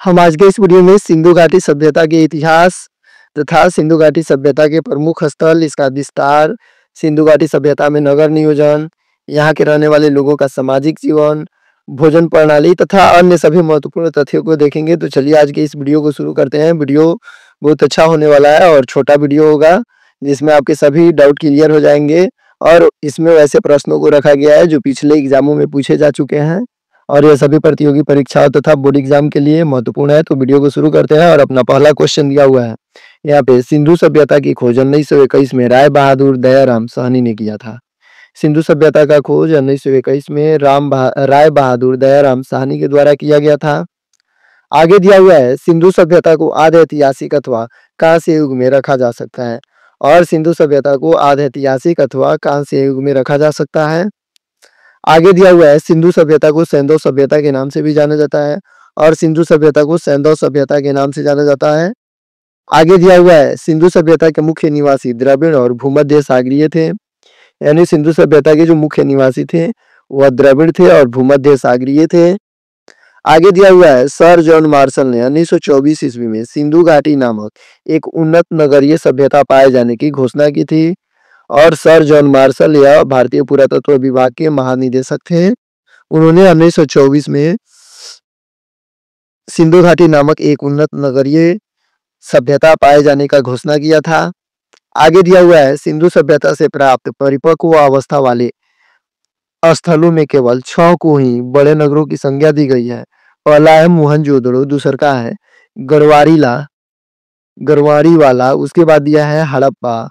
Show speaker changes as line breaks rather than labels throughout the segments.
हम आज के इस वीडियो में सिंधु घाटी सभ्यता के इतिहास तथा सिंधु घाटी सभ्यता के प्रमुख स्थल, इसका विस्तार, सिंधु घाटी सभ्यता में नगर नियोजन, यहाँ के रहने वाले लोगों का सामाजिक जीवन, भोजन प्रणाली तथा अन्य सभी महत्वपूर्ण तथ्यों को देखेंगे। तो चलिए आज के इस वीडियो को शुरू करते हैं। वीडियो बहुत अच्छा होने वाला है और छोटा वीडियो होगा जिसमें आपके सभी डाउट क्लियर हो जाएंगे। और इसमें वैसे प्रश्नों को रखा गया है जो पिछले एग्जामों में पूछे जा चुके हैं और यह सभी प्रतियोगी परीक्षाओं तथा बोर्ड एग्जाम के लिए महत्वपूर्ण है। तो वीडियो को शुरू करते हैं और अपना पहला क्वेश्चन दिया हुआ है यहाँ पे। सिंधु सभ्यता की खोज 1921 में राय बहादुर दयाराम साहनी ने किया था। सिंधु सभ्यता का खोज 1921 में राय बहादुर दयाराम साहनी के द्वारा किया गया था। आगे दिया हुआ है सिंधु सभ्यता को आद्य ऐतिहासिक अथवा कांस्य युग में रखा जा सकता है। और सिंधु सभ्यता को आद्य ऐतिहासिक अथवा कांस्य युग में रखा जा सकता है। आगे दिया हुआ है सिंधु सभ्यता को सैंधव सभ्यता के नाम से भी जाना जाता है और सिंधु सभ्यता को सैंधव सभ्यता के नाम से जाना जाता है। आगे दिया हुआ है सिंधु सभ्यता के मुख्य निवासी द्रविड़ और भूमध्य सागरीय थे। यानी सिंधु सभ्यता के जो मुख्य निवासी थे वह द्रविड़ थे और भूमध्य सागरीय थे। आगे दिया हुआ है सर जॉन मार्शल ने 1924 ईस्वी में सिंधु घाटी नामक एक उन्नत नगरीय सभ्यता पाए जाने की घोषणा की थी। और सर जॉन मार्शल यह भारतीय पुरातत्व विभाग के महानिदेशक थे। उन्होंने 1924 में सिंधु घाटी नामक एक उन्नत नगरीय सभ्यता पाए जाने का घोषणा किया था। आगे दिया हुआ है सिंधु सभ्यता से प्राप्त परिपक्व अवस्था वाले स्थलों में केवल 6 को ही बड़े नगरों की संज्ञा दी गई है। पहला है मोहनजोदड़ो, दूसरा है गरवारीवाला, उसके बाद दिया है हड़प्पा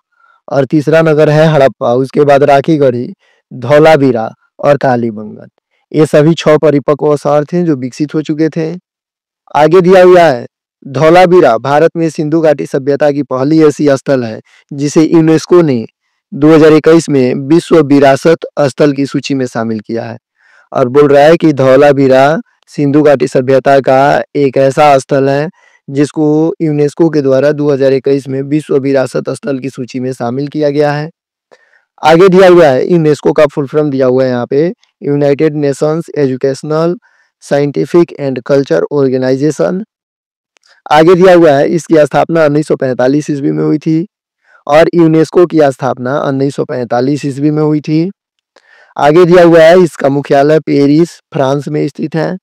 और तीसरा नगर है हड़प्पा, उसके बाद राखीगढ़ी, धौलावीरा और कालीबंगन। ये सभी 6 परिपक्व शहर थे जो विकसित हो चुके थे। आगे दिया हुआ है धौलावीरा भारत में सिंधु घाटी सभ्यता की पहली ऐसी स्थल है जिसे यूनेस्को ने 2021 में विश्व विरासत स्थल की सूची में शामिल किया है। और बोल रहा है कि धौलावीरा सिंधु घाटी सभ्यता का एक ऐसा स्थल है जिसको यूनेस्को के द्वारा 2021 में विश्व विरासत स्थल की सूची में शामिल किया गया है। आगे दिया हुआ है यूनेस्को का फुल फॉर्म दिया हुआ है यहाँ पे, United Nations Educational Scientific and Culture Organisation. आगे दिया हुआ है इसकी स्थापना 1945 ईस्वी में हुई थी और यूनेस्को की स्थापना 1945 ईस्वी में हुई थी। आगे दिया हुआ है इसका मुख्यालय पेरिस फ्रांस में स्थित है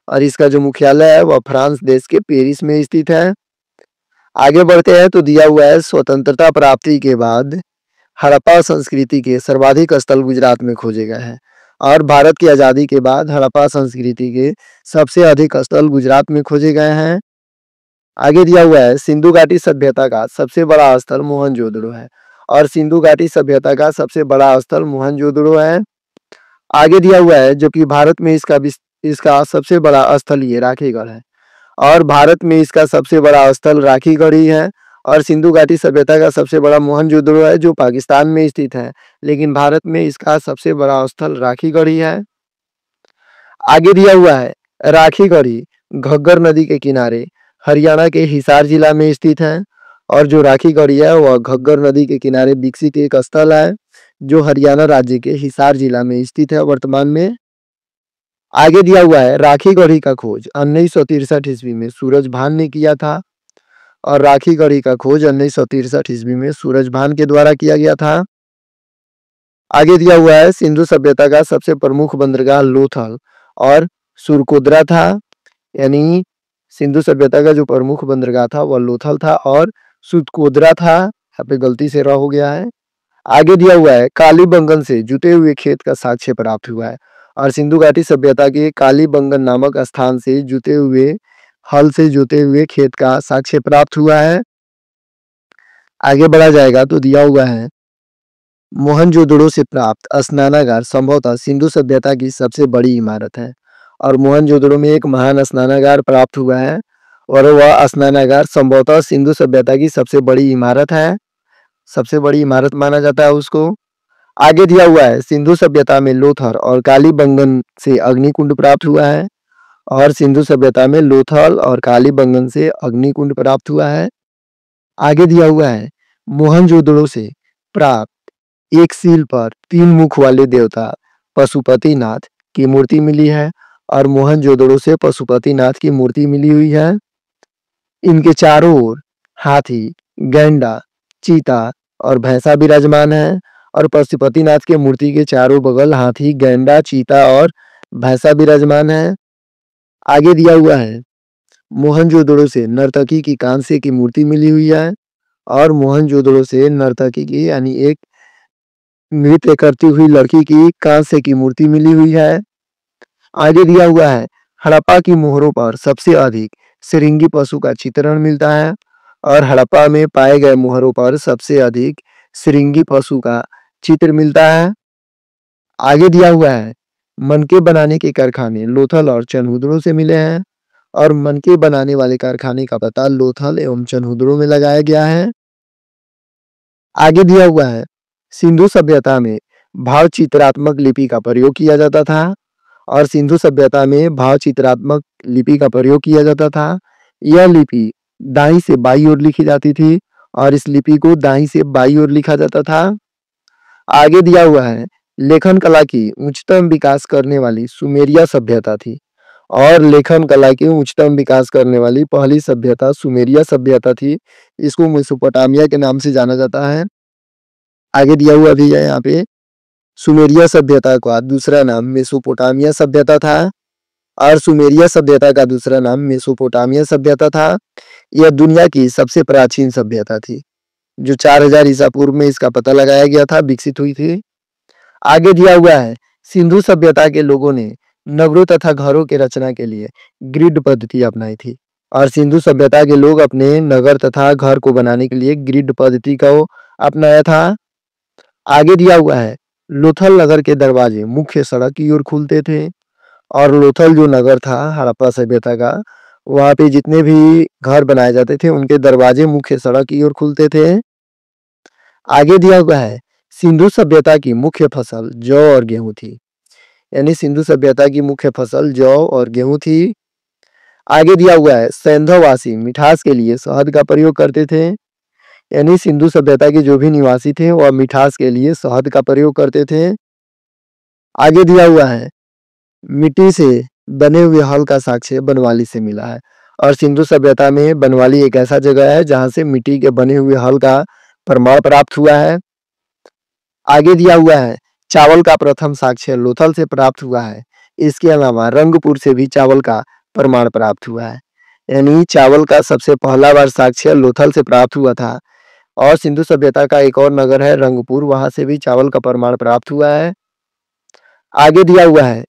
और इसका जो मुख्यालय है वह फ्रांस देश के पेरिस में स्थित है। आगे बढ़ते हैं तो दिया हुआ है स्वतंत्रता प्राप्ति के बाद हड़प्पा संस्कृति के सर्वाधिक स्थल गुजरात में खोजे गए हैं और भारत की आजादी के बाद हड़प्पा संस्कृति के सबसे अधिक स्थल गुजरात में खोजे गए हैं। आगे दिया हुआ है सिंधु घाटी सभ्यता का सबसे बड़ा स्थल मोहनजोदड़ो है और सिंधु घाटी सभ्यता का सबसे बड़ा स्थल मोहनजोदड़ो है। आगे दिया हुआ है जो कि भारत में इसका सबसे बड़ा स्थल ये राखीगढ़ है और भारत में इसका सबसे बड़ा स्थल राखीगढ़ ही है। और सिंधु घाटी सभ्यता का सबसे बड़ा मोहनजोदड़ो है जो पाकिस्तान में स्थित है, लेकिन भारत में इसका सबसे बड़ा स्थल राखीगढ़ ही है। आगे दिया हुआ है राखीगढ़ घग्गर नदी के किनारे हरियाणा के हिसार जिला में स्थित है और जो राखीगढ़ है वह घग्गर नदी के किनारे विकसित एक स्थल है जो हरियाणा राज्य के हिसार जिला में स्थित है वर्तमान में। आगे दिया हुआ है राखीगढ़ी का खोज 1963 ईस्वी में सूरजभान ने किया था और राखीगढ़ी का खोज 1963 ईस्वी में सूरजभान के द्वारा किया गया था। आगे दिया हुआ है सिंधु सभ्यता का सबसे प्रमुख बंदरगाह लोथल और सुरकोद्रा था। यानी सिंधु सभ्यता का जो प्रमुख बंदरगाह था वह लोथल था और सुरकोद्रा था, यहाँ पे गलती से रह हो गया है। आगे दिया हुआ है कालीबंगन से जुटे हुए खेत का साक्ष्य प्राप्त हुआ है और सिंधु घाटी सभ्यता के कालीबंगन नामक स्थान से जुटे हुए हल से जुते हुए खेत का साक्ष्य प्राप्त हुआ है। आगे बढ़ा जाएगा तो दिया हुआ है मोहनजोदड़ो से प्राप्त स्नानागार संभवतः सिंधु सभ्यता की सबसे बड़ी इमारत है और मोहनजोदड़ो में एक महान स्नानागार प्राप्त हुआ है और वह स्नानागार संभवतः सिंधु सभ्यता की सबसे बड़ी इमारत है, सबसे बड़ी इमारत माना जाता है उसको। आगे दिया हुआ है सिंधु सभ्यता में लोथल और कालीबंगन से अग्निकुंड प्राप्त हुआ है और सिंधु सभ्यता में लोथल और कालीबंगन से अग्निकुंड प्राप्त हुआ है। आगे दिया हुआ है मोहनजोदड़ो से प्राप्त एक सील पर 3 मुख वाले देवता पशुपतिनाथ की मूर्ति मिली है और मोहनजोदड़ो से पशुपतिनाथ की मूर्ति मिली हुई है। इनके चारों ओर हाथी, गैंडा, चीता और भैंसा विराजमान है और पशुपतिनाथ के मूर्ति के चारों बगल हाथी, गैंडा, चीता और भैंसा विराजमान है। आगे दिया हुआ है मोहनजोदड़ो से नर्तकी की कांस्य की मूर्ति मिली हुई है और मोहनजोदड़ो से नर्तकी की यानी एक नृत्य करती हुई लड़की की कांस्य की मूर्ति मिली हुई है। आगे दिया हुआ है हड़प्पा की मोहरों पर सबसे अधिक सिरिंगी पशु का चित्रण मिलता है और हड़प्पा में पाए गए मोहरों पर सबसे अधिक सिरिंगी पशु का चित्र मिलता है। आगे दिया हुआ है मनके बनाने के कारखाने लोथल और चनहुदड़ो से मिले हैं और मनके बनाने वाले कारखाने का पता लोथल एवं चनहुदड़ो में लगाया गया है। आगे दिया हुआ है सिंधु सभ्यता में भाव चित्रात्मक लिपि का प्रयोग किया जाता था और सिंधु सभ्यता में भाव चित्रात्मक लिपि का प्रयोग किया जाता था। यह लिपि दाईं से बाईं ओर लिखी जाती थी और इस लिपि को दाईं से बाईं ओर लिखा जाता था। आगे दिया हुआ है लेखन कला की उच्चतम विकास करने वाली सुमेरिया सभ्यता थी और लेखन कला की उच्चतम विकास करने वाली पहली सभ्यता सुमेरिया सभ्यता थी। इसको मेसोपोटामिया के नाम से जाना जाता है। आगे दिया हुआ भी है यहाँ पे सुमेरिया सभ्यता का दूसरा नाम मेसोपोटामिया सभ्यता था और सुमेरिया सभ्यता का दूसरा नाम मेसोपोटामिया सभ्यता था। यह दुनिया की सबसे प्राचीन सभ्यता थी जो 4000 ईसा पूर्व में इसका पता लगाया गया था, विकसित हुई थी। आगे दिया हुआ है सिंधु सभ्यता के लोगों ने नगरों तथा घरों के रचना के लिए ग्रिड पद्धति अपनाई थी और सिंधु सभ्यता के लोग अपने नगर तथा घर को बनाने के लिए ग्रिड पद्धति को अपनाया था। आगे दिया हुआ है लोथल नगर के दरवाजे मुख्य सड़क की ओर खुलते थे और लोथल जो नगर था हड़प्पा सभ्यता का, वहां पे जितने भी घर बनाए जाते थे उनके दरवाजे मुख्य सड़क की ओर खुलते थे। आगे दिया हुआ है सिंधु सभ्यता की मुख्य फसल जौ और गेहूं थी, यानी सिंधु सभ्यता की मुख्य फसल जौ और गेहूं थी। आगे दिया हुआ है सैंधववासी मिठास के लिए शहद का प्रयोग करते थे, यानी सिंधु सभ्यता के जो भी निवासी थे वह मिठास के लिए शहद का प्रयोग करते थे। आगे दिया हुआ है मिट्टी से बने हुए हल का साक्ष्य बनवाली से मिला है और सिंधु सभ्यता में बनवाली एक ऐसा जगह है जहां से मिट्टी के बने हुए हल का प्रमाण प्राप्त हुआ है। आगे दिया हुआ है चावल का प्रथम साक्ष्य लोथल से प्राप्त हुआ है। इसके अलावा रंगपुर से भी चावल का प्रमाण प्राप्त हुआ है, यानी चावल का सबसे पहला बार साक्ष्य लोथल से प्राप्त हुआ था और सिंधु सभ्यता का एक और नगर है रंगपुर, वहां से भी चावल का प्रमाण प्राप्त हुआ है। आगे दिया हुआ है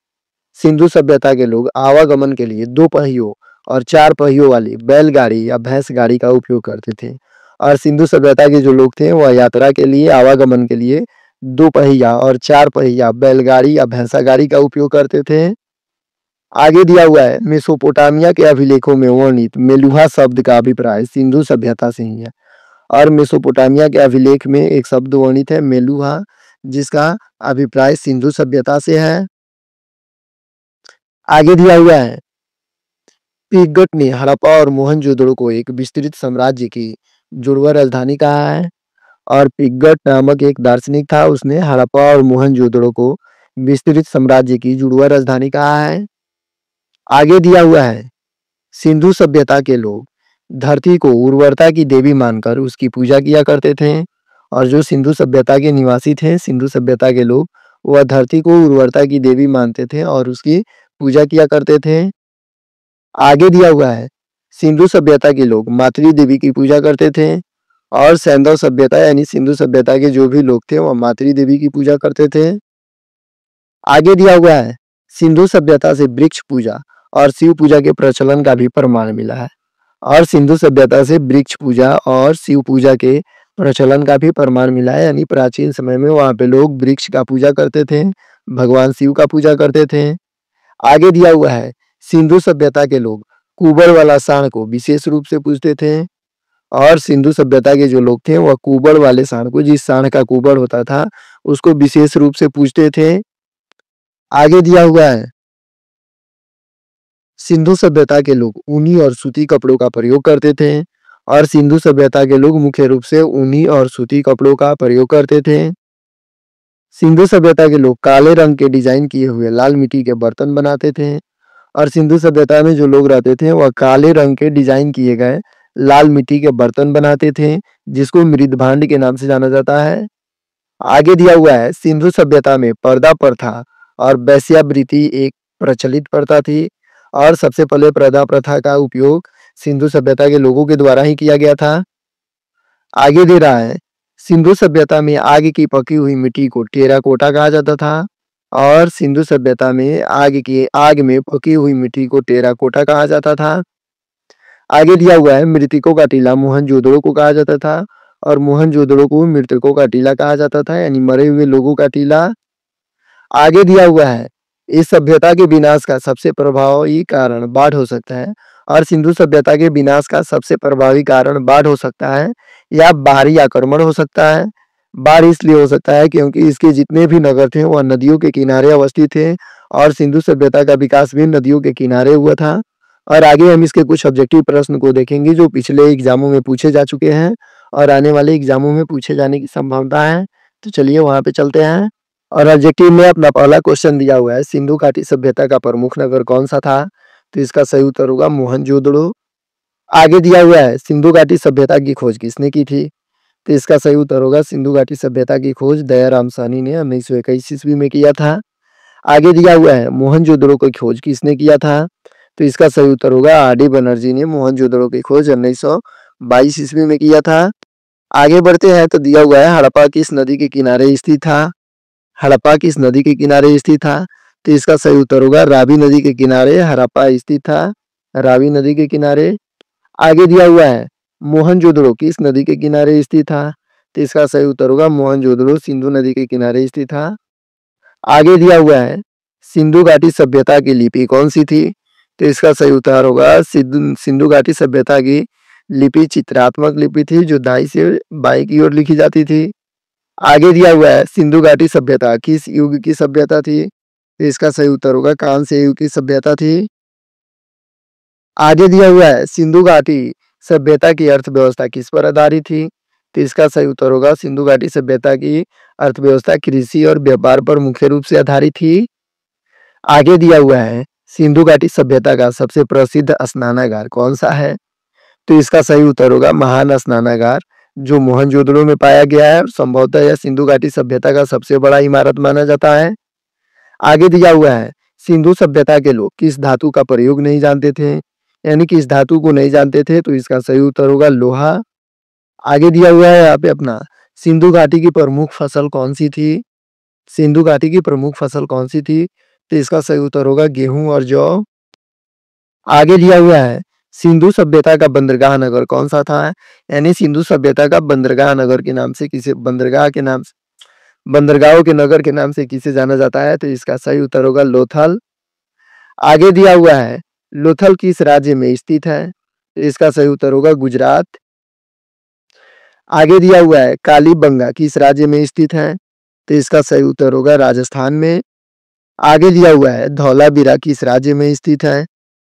सिंधु सभ्यता के लोग आवागमन के लिए 2 पहियों और 4 पहियों वाली बैलगाड़ी या भैंस गाड़ी का उपयोग करते थे और सिंधु सभ्यता के जो लोग थे वह यात्रा के लिए आवागमन के लिए 2 पहिया और 4 पहिया बैलगाड़ी या भैंसा गाड़ी का उपयोग करते थे। आगे दिया हुआ है मेसोपोटामिया के अभिलेखों में वर्णित मेलुहा शब्द का अभिप्राय सिंधु सभ्यता से ही है और मेसोपोटामिया के अभिलेख में एक शब्द वर्णित है मेलुहा, जिसका अभिप्राय सिंधु सभ्यता से है। आगे दिया हुआ है पिग्गट ने हड़प्पा और मोहनजोदड़ो को एक विस्तृत साम्राज्य की जुड़वा राजधानी कहा है और पिग्गट नामक एक दार्शनिक था, उसने हड़प्पा और मोहनजोदड़ो को विस्तृत साम्राज्य की जुड़वा राजधानी कहा है। आगे दिया हुआ है सिंधु सभ्यता के लोग धरती को उर्वरता की देवी मानकर उसकी पूजा किया करते थे और जो सिंधु सभ्यता के निवासी थे सिंधु सभ्यता के लोग वह धरती को उर्वरता की देवी मानते थे और उसकी पूजा किया करते थे। आगे दिया हुआ है सिंधु सभ्यता के लोग मातृ देवी की पूजा करते थे और सैंधव सभ्यता यानी सिंधु सभ्यता के जो भी लोग थे वह मातृ देवी की पूजा करते थे। आगे दिया हुआ है सिंधु सभ्यता से वृक्ष पूजा और शिव पूजा के प्रचलन का भी प्रमाण मिला है और सिंधु सभ्यता से वृक्ष पूजा और शिव पूजा के प्रचलन का भी प्रमाण मिला है, यानी प्राचीन समय में वहां पे लोग वृक्ष का पूजा करते थे, भगवान शिव का पूजा करते थे। आगे दिया हुआ है सिंधु सभ्यता के लोग कुबड़ वाला सांड को विशेष रूप से पूजते थे और सिंधु सभ्यता के जो लोग थे वह कुबड़ वाले सांड को, जिस सांड का कुबड़ होता था, उसको विशेष रूप से पूजते थे। आगे दिया हुआ है सिंधु सभ्यता के लोग ऊनी और सूती कपड़ों का प्रयोग करते थे और सिंधु सभ्यता के लोग मुख्य रूप से ऊनी और सूती कपड़ों का प्रयोग करते थे। सिंधु सभ्यता के लोग काले रंग के डिजाइन किए हुए लाल मिट्टी के बर्तन बनाते थे और सिंधु सभ्यता में जो लोग रहते थे वह काले रंग के डिजाइन किए गए लाल मिट्टी के बर्तन बनाते थे, जिसको मृदभांड के नाम से जाना जाता है। आगे दिया हुआ है सिंधु सभ्यता में पर्दा प्रथा और वेश्यावृत्ति एक प्रचलित प्रथा थी और सबसे पहले पर्दा प्रथा का उपयोग सिंधु सभ्यता के लोगों के द्वारा ही किया गया था। आगे दे रहा है सिंधु सभ्यता में आग की पकी हुई मिट्टी को टेराकोटा कहा जाता था और सिंधु सभ्यता में आग में पकी हुई मिट्टी को टेराकोटा कहा जाता था। आगे दिया हुआ है मृतकों का टीला मोहनजोदड़ो को कहा जाता था और मोहनजोदड़ो को मृतकों का टीला कहा जाता था, यानी मरे हुए लोगों का टीला। आगे दिया हुआ है इस सभ्यता के विनाश का सबसे प्रभावी कारण बाढ़ हो सकता है और सिंधु सभ्यता के विनाश का सबसे प्रभावी कारण बाढ़ हो सकता है या बाहरी आक्रमण हो सकता है। बाढ़ इसलिए हो सकता है क्योंकि इसके जितने भी नगर थे वह नदियों के किनारे अवस्थित थे और सिंधु सभ्यता का विकास भी नदियों के किनारे हुआ था। और आगे हम इसके कुछ ऑब्जेक्टिव प्रश्न को देखेंगे जो पिछले एग्जामों में पूछे जा चुके हैं और आने वाले एग्जामों में पूछे जाने की संभावना है। तो चलिए वहां पे चलते हैं। और ऑब्जेक्टिव में अपना पहला क्वेश्चन दिया हुआ है सिंधु घाटी सभ्यता का प्रमुख नगर कौन सा था, तो इसका सही उत्तर होगा मोहनजोदड़ो। आगे दिया हुआ है सिंधु घाटी सभ्यता की खोज किसने की थी, तो इसका सही उत्तर होगा सिंधु घाटी सभ्यता की खोज दयाराम साहनी ने 1921 ईस्वी में किया था। आगे दिया हुआ है मोहनजोदड़ो की खोज किसने किया था, तो इसका सही उत्तर होगा आर.डी. बनर्जी ने मोहनजोदड़ो की खोज 1922 ईस्वी में किया था। आगे बढ़ते हैं तो दिया हुआ है हड़प्पा किस नदी के किनारे स्थित था, हड़प्पा किस नदी के किनारे स्थित था, तो इसका सही उत्तर होगा रावी नदी के किनारे हड़प्पा स्थित था, रावी नदी के किनारे। आगे दिया हुआ है मोहनजोदड़ो किस नदी के किनारे स्थित था, तो इसका सही उत्तर होगा मोहनजोदड़ो सिंधु नदी के किनारे स्थित था। आगे दिया हुआ है सिंधु घाटी सभ्यता की लिपि कौन सी थी, तो इसका सही उत्तर होगा सिंधु घाटी सभ्यता की लिपि चित्रात्मक लिपि थी जो दाई से बाई की ओर लिखी जाती थी। आगे दिया हुआ है सिंधु घाटी सभ्यता किस युग की सभ्यता थी, तो इसका सही उत्तर होगा कांस्य युग की सभ्यता थी। आगे दिया हुआ है सिंधु घाटी सभ्यता की अर्थव्यवस्था किस पर आधारित थी, तो इसका सही उत्तर होगा सिंधु घाटी सभ्यता की अर्थव्यवस्था कृषि और व्यापार पर मुख्य रूप से आधारित थी। आगे दिया हुआ है सिंधु घाटी सभ्यता का सबसे प्रसिद्ध स्नानागार कौन सा है, तो इसका सही उत्तर होगा महान स्नानागार जो मोहनजोदड़ो में पाया गया है। संभवतः यह सिंधु घाटी सभ्यता का सबसे बड़ा इमारत माना जाता है। आगे दिया हुआ है सिंधु सभ्यता के लोग किस धातु का प्रयोग नहीं जानते थे, यानी कि इस धातु को नहीं जानते थे, तो इसका सही उत्तर होगा लोहा। आगे दिया हुआ है यहाँ पे अपना सिंधु घाटी की प्रमुख फसल कौन सी थी, सिंधु घाटी की प्रमुख फसल कौन सी थी, तो इसका सही उत्तर होगा गेहूं और जौ। आगे दिया हुआ है सिंधु सभ्यता का बंदरगाह नगर कौन सा था, यानी सिंधु सभ्यता का बंदरगाह नगर के नाम से किसे बंदरगाहों के नगर के नाम से किसे जाना जाता है, तो इसका सही उत्तर होगा लोथल। आगे दिया हुआ है लोथल किस राज्य में स्थित है, तो इसका सही उत्तर होगा गुजरात। आगे दिया हुआ है कालीबंगा किस राज्य में स्थित है, तो इसका सही उत्तर होगा राजस्थान में। आगे दिया हुआ है धौलावीरा किस राज्य में स्थित है,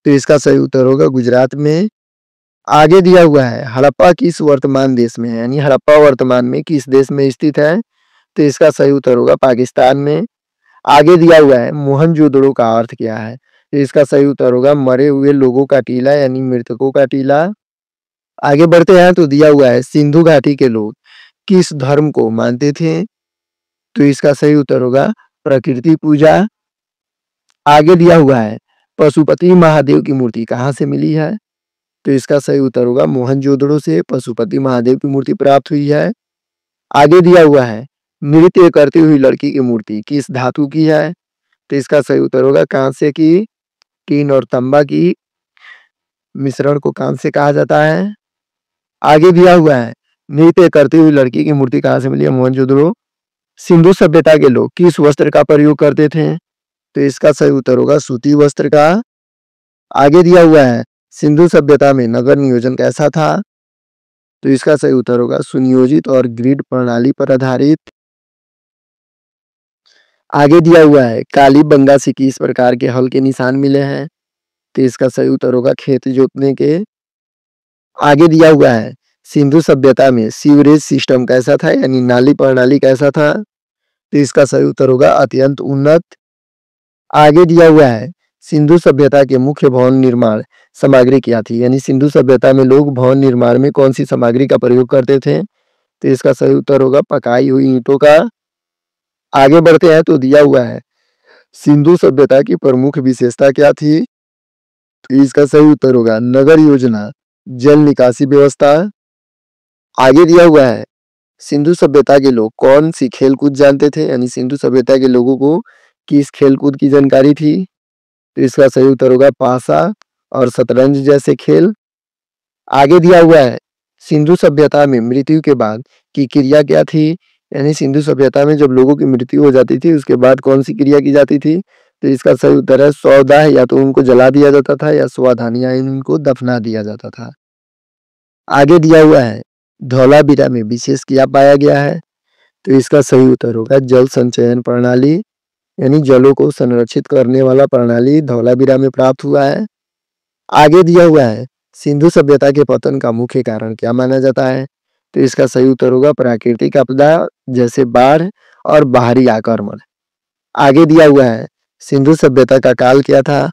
तो इसका सही उत्तर होगा गुजरात में। आगे दिया हुआ है हड़प्पा किस वर्तमान देश में है, यानी हड़प्पा वर्तमान में किस देश में स्थित है, तो इसका सही उत्तर होगा पाकिस्तान में। आगे दिया हुआ है मोहनजोदड़ो का अर्थ क्या है, तो इसका सही उत्तर होगा मरे हुए लोगों का टीला, यानी मृतकों का टीला। आगे बढ़ते हैं तो दिया हुआ है सिंधु घाटी के लोग किस धर्म को मानते थे, तो इसका सही उत्तर होगा प्रकृति पूजा। आगे दिया हुआ है पशुपति महादेव की मूर्ति कहाँ से मिली है, तो इसका सही उत्तर होगा मोहनजोदड़ो से पशुपति महादेव की मूर्ति प्राप्त हुई है। आगे दिया हुआ है नृत्य करती हुई लड़की की मूर्ति किस धातु की है, तो इसका सही उत्तर होगा कांस्य की। टीन और तांबा की मिश्रण को कांस्य कहा जाता है। आगे दिया हुआ है नृत्य करती हुई लड़की की मूर्ति कहाँ से मिली है, मोहनजोदड़ो। सिंधु सभ्यता के लोग किस वस्त्र का प्रयोग करते थे, तो इसका सही उत्तर होगा सूती वस्त्र का। आगे दिया हुआ है सिंधु सभ्यता में नगर नियोजन कैसा था, तो इसका सही उत्तर होगा सुनियोजित और ग्रिड प्रणाली पर आधारित। आगे दिया हुआ है कालीबंगा से किस प्रकार के हल के निशान मिले हैं, तो इसका सही उत्तर होगा खेत जोतने के। आगे दिया हुआ है सिंधु सभ्यता में सीवरेज सिस्टम कैसा था, यानी नाली प्रणाली कैसा था, तो इसका सही उत्तर होगा अत्यंत उन्नत। आगे दिया हुआ है सिंधु सभ्यता के मुख्य भवन निर्माण सामग्री क्या थी? यानी सिंधु सभ्यता में लोग भवन निर्माण में कौन सी सामग्री का प्रयोग करते थे? तो इसका सही उत्तर होगा पकाई हुई ईंटों का। आगे बढ़ते हैं तो दिया हुआ है सिंधु सभ्यता की प्रमुख विशेषता क्या थी? तो इसका सही उत्तर होगा नगर योजना, जल निकासी व्यवस्था। आगे दिया हुआ है सिंधु सभ्यता के लोग कौन सी खेल कूद जानते थे? यानी सिंधु सभ्यता के लोगों को किस खेल कूद की जानकारी थी? तो इसका सही उत्तर होगा पासा और शतरंज जैसे खेल। आगे दिया हुआ है सिंधु सभ्यता में मृत्यु के बाद की क्रिया क्या थी? यानी सिंधु सभ्यता में जब लोगों की मृत्यु हो जाती थी उसके बाद कौन सी क्रिया की जाती थी? तो इसका सही उत्तर है शवदाह, या तो उनको जला दिया जाता था या स्वाधान यानी उनको दफना दिया जाता था। आगे दिया हुआ है धौलावीरा में विशेष क्या पाया गया है? तो इसका सही उत्तर होगा जल संचयन प्रणाली, यानी जलों को संरक्षित करने वाला प्रणाली धौलावीरा में प्राप्त हुआ है। आगे दिया हुआ है सिंधु सभ्यता के पतन का मुख्य कारण क्या माना जाता है? तो इसका सही उत्तर होगा प्राकृतिक आपदा जैसे बाढ़ और बाहरी आक्रमण। आगे दिया हुआ है सिंधु सभ्यता का काल क्या था?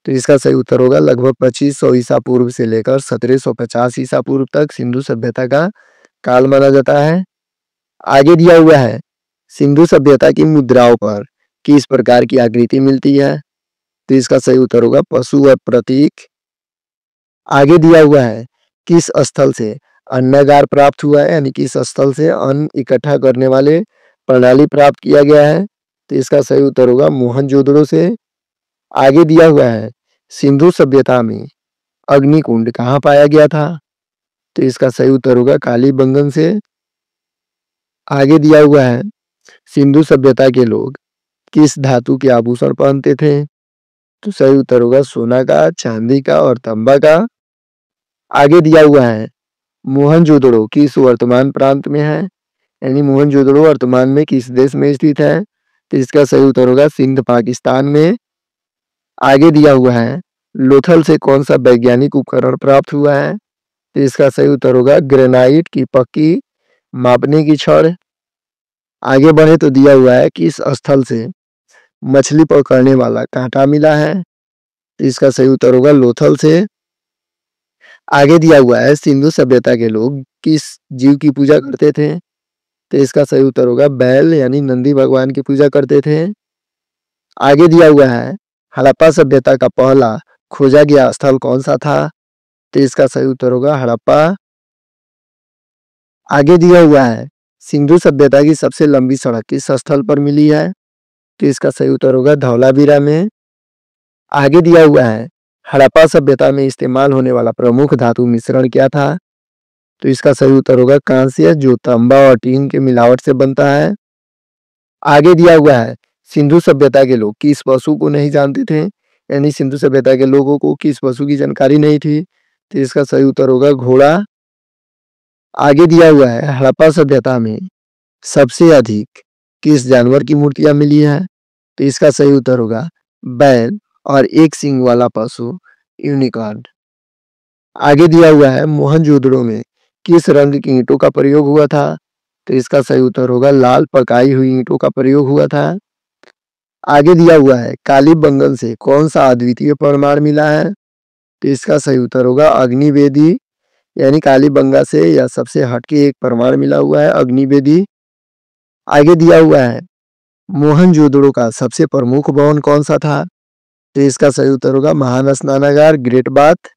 तो इसका सही उत्तर होगा लगभग 2500 ईसा पूर्व से लेकर 1750 ईसा पूर्व तक सिंधु सभ्यता का काल माना जाता है। आगे दिया हुआ है सिंधु सभ्यता की मुद्राओं पर किस प्रकार की आकृति मिलती है? तो इसका सही उत्तर होगा पशु और प्रतीक। आगे दिया हुआ है किस स्थल से अन्नागार प्राप्त हुआ है? यानी किस स्थल से अन्न इकट्ठा करने वाले प्रणाली प्राप्त किया गया है? तो इसका सही उत्तर होगा मोहनजोदड़ो से। आगे दिया हुआ है सिंधु सभ्यता में अग्निकुंड कहाँ पाया गया था? तो इसका सही उत्तर होगा कालीबंगन से। आगे दिया हुआ है सिंधु सभ्यता के लोग किस धातु के आभूषण पहनते थे? तो सही उत्तर होगा सोना का, चांदी का और तांबा का। आगे दिया हुआ है मोहनजोदड़ो किस वर्तमान प्रांत में है? यानी मोहनजोदड़ो वर्तमान में किस देश में स्थित है? तो इसका सही उत्तर होगा सिंध पाकिस्तान में। आगे दिया हुआ है लोथल से कौन सा वैज्ञानिक उपकरण प्राप्त हुआ है? तो इसका सही उत्तर होगा ग्रेनाइट की पक्की मापने की छड़। आगे बढ़े तो दिया हुआ है किस स्थल से मछली पकड़ने वाला कांटा मिला है? तो इसका सही उत्तर होगा लोथल से। आगे दिया हुआ है सिंधु सभ्यता के लोग किस जीव की पूजा करते थे? तो इसका सही उत्तर होगा बैल, यानी नंदी भगवान की पूजा करते थे। आगे दिया हुआ है हड़प्पा सभ्यता का पहला खोजा गया स्थल कौन सा था? तो इसका सही उत्तर होगा हड़प्पा। आगे दिया हुआ है सिंधु सभ्यता की सबसे लंबी सड़क किस स्थल पर मिली है? तो इसका सही उत्तर होगा धौलावीरा में। आगे दिया हुआ है हड़प्पा सभ्यता में इस्तेमाल होने वाला प्रमुख धातु मिश्रण क्या था? तो इसका सही उत्तर होगा कांस्य, जो तांबा और टीन के मिलावट से बनता है। आगे दिया हुआ है सिंधु सभ्यता के लोग किस पशु को नहीं जानते थे? यानी सिंधु सभ्यता के लोगों को किस पशु की जानकारी नहीं थी? तो इसका सही उत्तर होगा घोड़ा। आगे दिया हुआ है हड़प्पा सभ्यता में सबसे अधिक किस जानवर की मूर्तियां मिली है? तो इसका सही उत्तर होगा बैल और एक सींग वाला पशु यूनिकॉर्न। आगे दिया हुआ है मोहनजोदड़ो में किस रंग की ईंटों का प्रयोग हुआ था? तो इसका सही उत्तर होगा लाल पकाई हुई ईंटों का प्रयोग हुआ था। आगे दिया हुआ है कालीबंगन से कौन सा अद्वितीय प्रमाण मिला है? तो इसका सही उत्तर होगा अग्निवेदी, यानी कालीबंगा से यह सबसे हटके एक प्रमाण मिला हुआ है अग्निवेदी। आगे दिया हुआ है मोहनजोदड़ो का सबसे प्रमुख भवन कौन सा था? तो इसका सही उत्तर होगा महान स्नानागार, ग्रेट बाथ।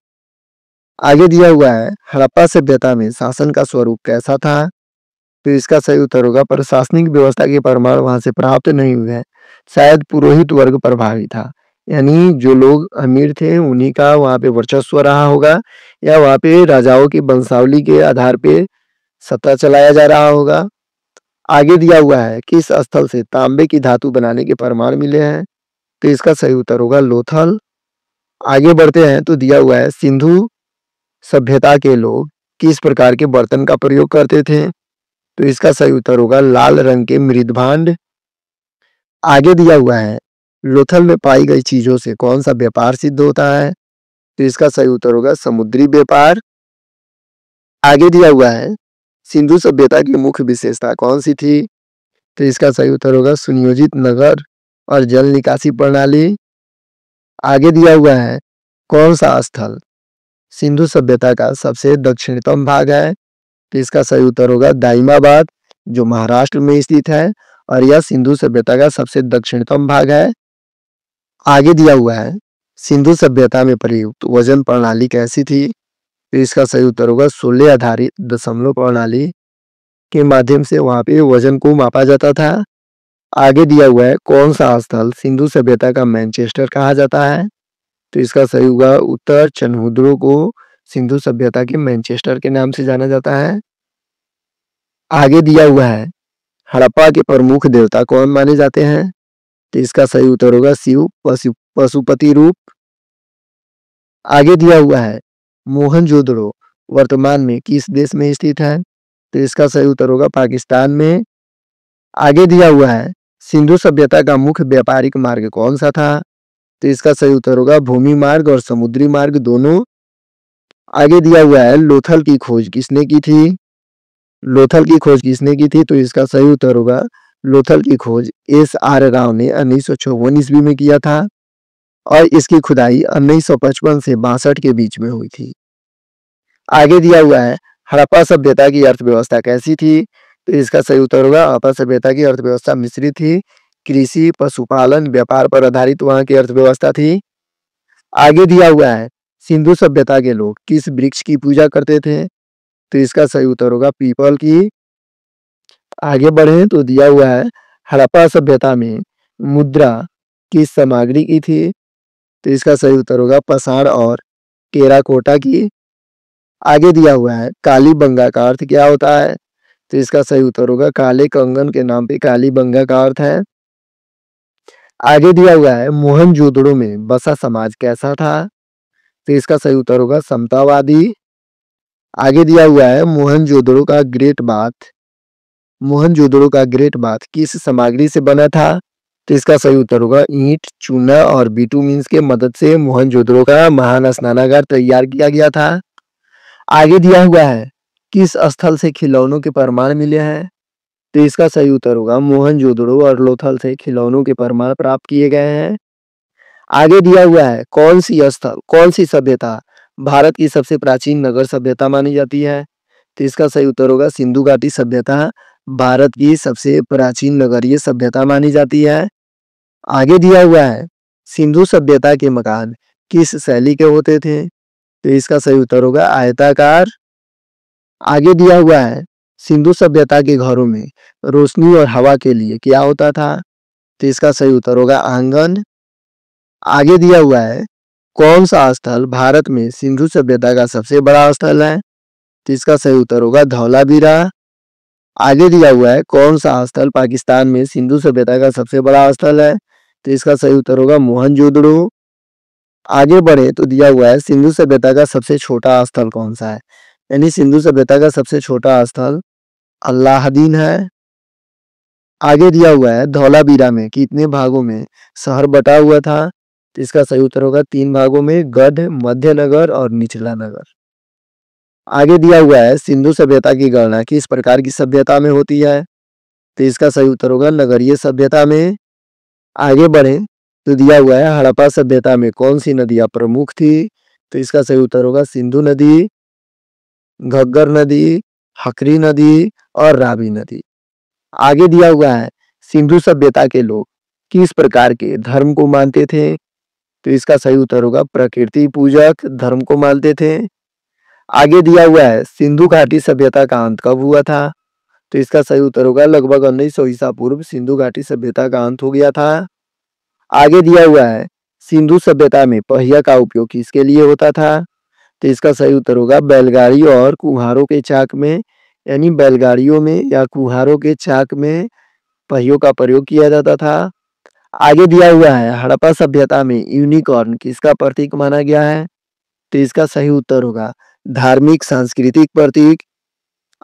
आगे दिया हुआ है हड़प्पा सभ्यता में शासन का स्वरूप कैसा था? तो इसका सही उत्तर होगा प्रशासनिक व्यवस्था के प्रमाण वहां से प्राप्त नहीं हुए हैं, शायद पुरोहित वर्ग प्रभावी था, यानी जो लोग अमीर थे उन्हीं का वहां पे वर्चस्व रहा होगा, या वहां पे राजाओं की वंशावली के आधार पे सत्ता चलाया जा रहा होगा। आगे दिया हुआ है किस स्थल से तांबे की धातु बनाने के प्रमाण मिले हैं? तो इसका सही उत्तर होगा लोथल। आगे बढ़ते हैं तो दिया हुआ है सिंधु सभ्यता के लोग किस प्रकार के बर्तन का प्रयोग करते थे? तो इसका सही उत्तर होगा लाल रंग के मृदभांड। आगे दिया हुआ है लोथल में पाई गई चीजों से कौन सा व्यापार सिद्ध होता है? तो इसका सही उत्तर होगा समुद्री व्यापार। आगे दिया हुआ है सिंधु सभ्यता की मुख्य विशेषता कौन सी थी? तो इसका सही उत्तर होगा सुनियोजित नगर और जल निकासी प्रणाली। आगे दिया हुआ है कौन सा स्थल सिंधु सभ्यता का सबसे दक्षिणतम भाग है? तो इसका सही उत्तर होगा दाइमाबाद, जो महाराष्ट्र में स्थित है, और यह सिंधु सभ्यता का सबसे दक्षिणतम भाग है। आगे दिया हुआ है सिंधु सभ्यता में प्रयुक्त वजन प्रणाली कैसी थी? तो इसका सही उत्तर होगा 16 आधारित दशमलव प्रणाली के माध्यम से वहां पे वजन को मापा जाता था। आगे दिया हुआ है कौन सा स्थल सिंधु सभ्यता का मैनचेस्टर कहा जाता है? तो इसका सही होगा उत्तर चनहुद्रो को सिंधु सभ्यता के मैनचेस्टर के नाम से जाना जाता है। आगे दिया हुआ है हड़प्पा के प्रमुख देवता कौन माने जाते हैं? तो इसका सही उत्तर होगा शिव पशुपति रूप। आगे दिया हुआ है मोहनजोदड़ो वर्तमान में किस देश में स्थित है? तो इसका सही उत्तर होगा पाकिस्तान में। आगे दिया हुआ है सिंधु सभ्यता का मुख्य व्यापारिक मार्ग कौन सा था? तो इसका सही उत्तर होगा भूमि मार्ग और समुद्री मार्ग दोनों। आगे दिया हुआ है लोथल की खोज किसने की थी? लोथल की खोज किसने की थी? तो इसका सही उत्तर होगा लोथल की खोज S.R. राव ने 1954 ईस्वी में किया था और इसकी खुदाई 1955 से 62 के बीच में हुई थी। आगे दिया हुआ है हड़प्पा सभ्यता की अर्थव्यवस्था कैसी थी? तो इसका सही उत्तर होगा हड़प्पा सभ्यता की अर्थव्यवस्था मिश्रित थी। कृषि, पशुपालन, व्यापार पर आधारित वहां की अर्थव्यवस्था थी। आगे दिया हुआ है सिंधु सभ्यता के लोग किस वृक्ष की पूजा करते थे? तो इसका सही उत्तर होगा पीपल की। आगे बढ़े तो दिया हुआ है हड़प्पा सभ्यता में मुद्रा किस सामग्री की थी? तो इसका सही उत्तर होगा पाषाण और टेराकोटा की। आगे दिया हुआ है कालीबंगा का अर्थ क्या होता है? तो इसका सही उत्तर होगा काले कंगन के नाम पे कालीबंगा का अर्थ है। आगे दिया हुआ है मोहनजोदड़ो में बसा समाज कैसा था? तो इसका सही उत्तर होगा समतावादी। आगे दिया हुआ है मोहनजोदड़ो का ग्रेट बाथ किस सामग्री से बना था? तो इसका सही उत्तर होगा ईंट, चूना और बिटुमिन्स के मदद से मोहनजोदड़ो का महान स्नानागार तैयार किया गया था। आगे दिया हुआ है किस स्थल से खिलौनों के प्रमाण मिले हैं? तो इसका सही उत्तर होगा मोहनजोदड़ो और लोथल से खिलौनों के प्रमाण प्राप्त किए गए हैं। आगे दिया हुआ है कौन सी सभ्यता भारत की सबसे प्राचीन नगर सभ्यता मानी जाती है? तो इसका सही उत्तर होगा सिंधु घाटी सभ्यता भारत की सबसे प्राचीन नगरीय सभ्यता मानी जाती है। आगे दिया हुआ है सिंधु सभ्यता के मकान किस शैली के होते थे? तो इसका सही उत्तर होगा आयताकार। आगे दिया हुआ है सिंधु सभ्यता के घरों में रोशनी और हवा के लिए क्या होता था? तो इसका सही उत्तर होगा आंगन। आगे दिया हुआ है कौन सा स्थल भारत में सिंधु सभ्यता का सबसे बड़ा स्थल है? तो इसका सही उत्तर होगा धौलावीरा। आगे दिया हुआ है कौन सा स्थल पाकिस्तान में सिंधु सभ्यता का सबसे बड़ा स्थल है? तो इसका सही उत्तर होगा मोहनजोदड़ो। आगे बढ़े तो दिया हुआ है सिंधु सभ्यता का सबसे छोटा स्थल कौन सा है? यानी सिंधु सभ्यता का सबसे छोटा स्थल अल्लाहदीन है। आगे दिया हुआ है धौलावीरा में कितने भागों में शहर बटा हुआ था? तो इसका सही उत्तर होगा 3 भागों में गढ़, मध्य नगर और निचला नगर। आगे दिया हुआ है सिंधु सभ्यता की गणना किस प्रकार की सभ्यता में होती है? तो इसका सही उत्तर होगा नगरीय सभ्यता में। आगे बढ़े तो दिया हुआ है हड़प्पा सभ्यता में कौन सी नदियां प्रमुख थी? तो इसका सही उत्तर होगा सिंधु नदी, घग्गर नदी, हकरी नदी और रावी नदी। आगे दिया हुआ है सिंधु सभ्यता के लोग किस प्रकार के धर्म को मानते थे? तो इसका सही उत्तर होगा प्रकृति पूजक धर्म को मानते थे। आगे दिया हुआ है सिंधु घाटी सभ्यता का अंत कब हुआ था? तो इसका सही उत्तर होगा लगभग 1900 ईसा पूर्व सिंधु घाटी सभ्यता का अंत हो गया था। आगे दिया हुआ है सिंधु सभ्यता में पहिया का उपयोग किसके लिए होता था? तो इसका सही उत्तर होगा बैलगाड़ी और कुम्हारों के चाक में, यानी बैलगाड़ियों में या कुम्हारों के चाक में पहियों का प्रयोग किया जाता था। आगे दिया हुआ है हड़प्पा सभ्यता में यूनिकॉर्न किसका प्रतीक माना गया है? तो इसका सही उत्तर होगा धार्मिक सांस्कृतिक प्रतीक।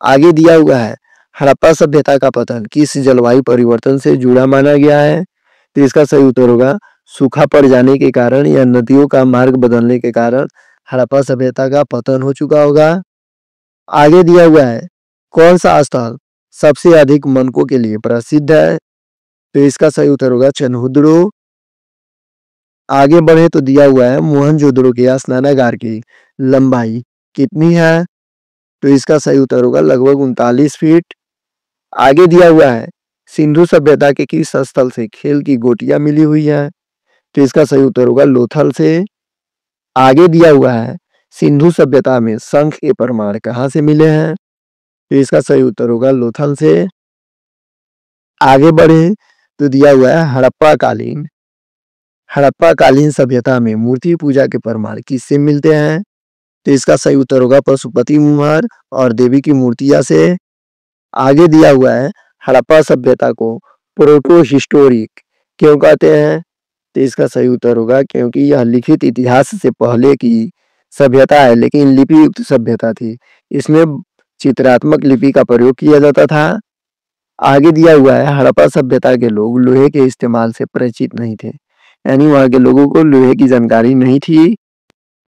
आगे दिया हुआ है हड़प्पा सभ्यता का पतन किस जलवायु परिवर्तन से जुड़ा माना गया है? तो इसका सही उत्तर होगा सूखा पड़ जाने के कारण या नदियों का मार्ग बदलने के कारण हड़प्पा सभ्यता का पतन हो चुका होगा। आगे दिया हुआ है कौन सा स्थल सबसे अधिक मनकों के लिए प्रसिद्ध है? तो इसका सही उत्तर होगा चनहुद्रो। आगे बढ़े तो दिया हुआ है मोहनजोदड़ो के स्नानागार की लंबाई कितनी है? तो इसका सही उत्तर होगा लगभग 39 फीट। आगे दिया हुआ है सिंधु सभ्यता के किस स्थल से खेल की गोटियां मिली हुई है? तो इसका सही उत्तर होगा लोथल से। आगे दिया हुआ है सिंधु सभ्यता में शंख के प्रमाण कहाँ से मिले हैं? तो इसका सही उत्तर होगा लोथल से। आगे बढ़े तो दिया हुआ है हड़प्पा कालीन सभ्यता में मूर्ति पूजा के प्रमाण किससे मिलते हैं? तो इसका सही उत्तर होगा पशुपति मुहर और देवी की मूर्तियां से। आगे दिया हुआ है हड़प्पा सभ्यता को प्रोटो हिस्टोरिक क्यों कहते हैं? तो इसका सही उत्तर होगा क्योंकि यह लिखित इतिहास से पहले की सभ्यता है लेकिन लिपि युक्त सभ्यता थी। इसमें चित्रात्मक लिपि का प्रयोग किया जाता था। आगे दिया हुआ है हड़प्पा सभ्यता के लोग लोहे के इस्तेमाल से परिचित नहीं थे, यानी वहां के लोगों को लोहे की जानकारी नहीं थी।